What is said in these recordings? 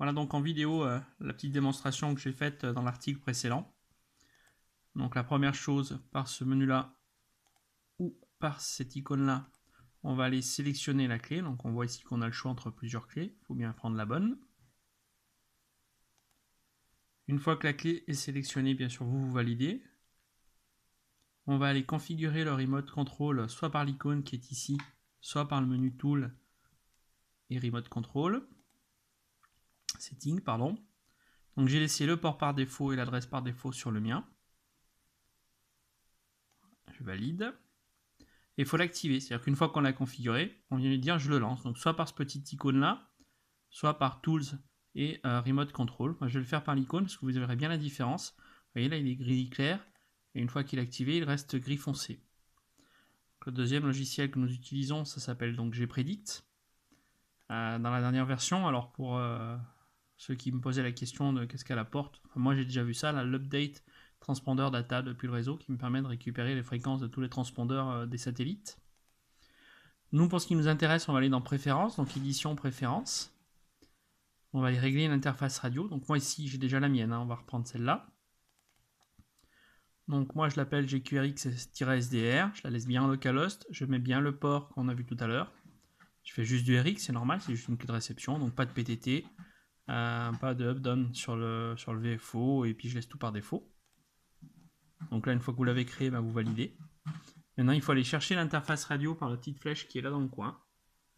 Voilà donc en vidéo la petite démonstration que j'ai faite dans l'article précédent. Donc la première chose, par ce menu-là ou par cette icône-là, on va aller sélectionner la clé. Donc on voit ici qu'on a le choix entre plusieurs clés. Il faut bien prendre la bonne. Une fois que la clé est sélectionnée, bien sûr, vous validez. On va aller configurer le remote control soit par l'icône qui est ici, soit par le menu Tool et Remote Control. Setting, pardon. Donc j'ai laissé le port par défaut et l'adresse par défaut sur le mien. Je valide. Et il faut l'activer, c'est-à-dire qu'une fois qu'on l'a configuré, on vient lui dire je le lance. Donc soit par ce petit icône là, soit par Tools et Remote Control. Moi je vais le faire par l'icône parce que vous verrez bien la différence. Vous voyez là il est gris clair, et une fois qu'il est activé, il reste gris foncé. Donc, le deuxième logiciel que nous utilisons, ça s'appelle donc Gpredict. Dans la dernière version, alors pour ceux qui me posaient la question de qu'est-ce qu'elle apporte, enfin, moi j'ai déjà vu ça, l'update transpondeur data depuis le réseau qui me permet de récupérer les fréquences de tous les transpondeurs des satellites. Nous, pour ce qui nous intéresse, on va aller dans préférences, donc édition préférences. On va aller régler l'interface radio. Donc moi ici j'ai déjà la mienne, on va reprendre celle-là. Donc moi je l'appelle GQRX-SDR, je la laisse bien en localhost, je mets bien le port qu'on a vu tout à l'heure. Je fais juste du RX, c'est normal, c'est juste une clé de réception, donc pas de PTT, pas de up-down sur le VFO, et puis je laisse tout par défaut. Donc là, une fois que vous l'avez créé, vous validez. Maintenant, il faut aller chercher l'interface radio par la petite flèche qui est là dans le coin.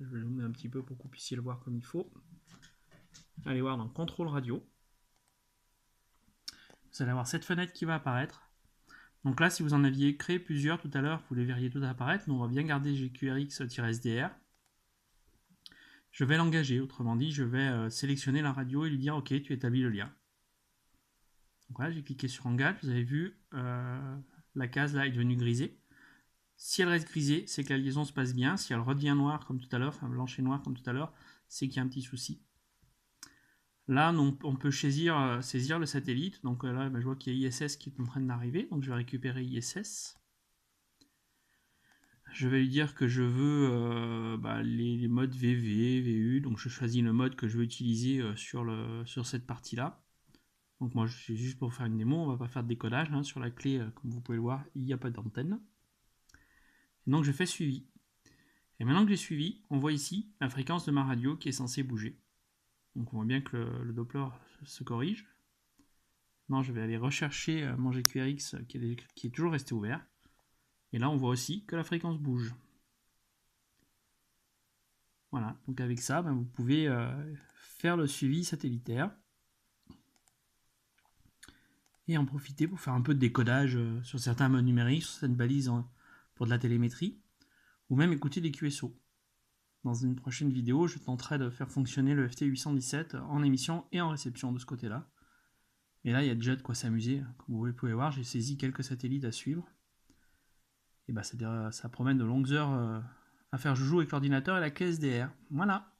Je vais zoomer un petit peu pour que vous puissiez le voir comme il faut. Allez voir dans contrôle radio. Vous allez avoir cette fenêtre qui va apparaître. Donc là, si vous en aviez créé plusieurs tout à l'heure, vous les verriez tout apparaître, mais on va bien garder GQRX-SDR. Je vais l'engager, autrement dit, je vais sélectionner la radio et lui dire ok, tu établis le lien. Donc voilà, j'ai cliqué sur engage, vous avez vu, la case là est devenue grisée. Si elle reste grisée, c'est que la liaison se passe bien. Si elle redevient noire comme tout à l'heure, enfin blanche et noire comme tout à l'heure, c'est qu'il y a un petit souci. Là, on peut saisir le satellite. Donc là, je vois qu'il y a ISS qui est en train d'arriver. Donc je vais récupérer ISS. Je vais lui dire que je veux les modes VV, VU. Donc je choisis le mode que je veux utiliser sur cette partie-là. Donc moi, c'est juste pour faire une démo. On ne va pas faire de décodage. Sur la clé, comme vous pouvez le voir, il n'y a pas d'antenne. Donc je fais suivi. Et maintenant que j'ai suivi, on voit ici la fréquence de ma radio qui est censée bouger. Donc on voit bien que le Doppler se corrige. Maintenant je vais aller rechercher mon GQRX qui est toujours resté ouvert. Et là on voit aussi que la fréquence bouge. Voilà, donc avec ça, vous pouvez faire le suivi satellitaire. Et en profiter pour faire un peu de décodage sur certains modes numériques, sur certaines balises pour de la télémétrie. Ou même écouter des QSO. Dans une prochaine vidéo, je tenterai de faire fonctionner le FT817 en émission et en réception de ce côté-là. Et là, il y a déjà de quoi s'amuser. Comme vous pouvez voir, j'ai saisi quelques satellites à suivre. Et ça promet de longues heures à faire joujou avec l'ordinateur et la clé SDR. Voilà.